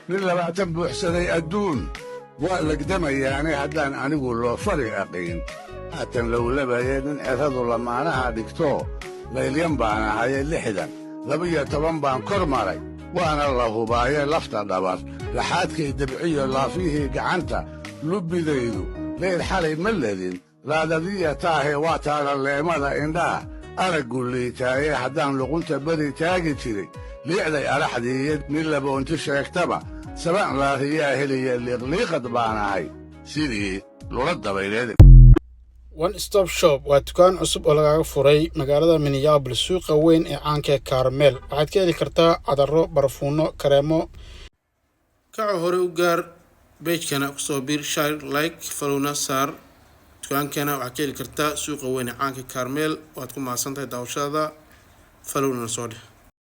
nin labaatan buuxsaday adduun waa lagdamayaane haddaan anigu loo fari aqayn haatan lowlabaye nin cerradu lamaanaha dhigto laylyan baan ahaye 60 12 baan kor maray waana la hubaaye lafta dhabar laxaadkay dabciyo laafihii gacanta lubbidaydu leyl xalay ma ledin laadadiya taahe waa taana leemada indhaha araggu liitaaye haddaan luqunta beri taagi jiray liicday araxdiiyo nin laboonti sheegtaba sabaan laariyaa helaya liiqliiqad baan ahay sidii lula dabayleed One Stop Shop waa dukaan cusub oo laga furay magaalada Minneapolis suuqa weyn ee caanka Carmel waxaad ka heli kartaa cadaro barfuuno kareemo kaco hore u gaar page-kana ku soo bir share like followna saar dukaankana waxaad ka heli kartaa suuqa weyn ee caanka Carmel waad ku maasantahay daawashada followna soo dhig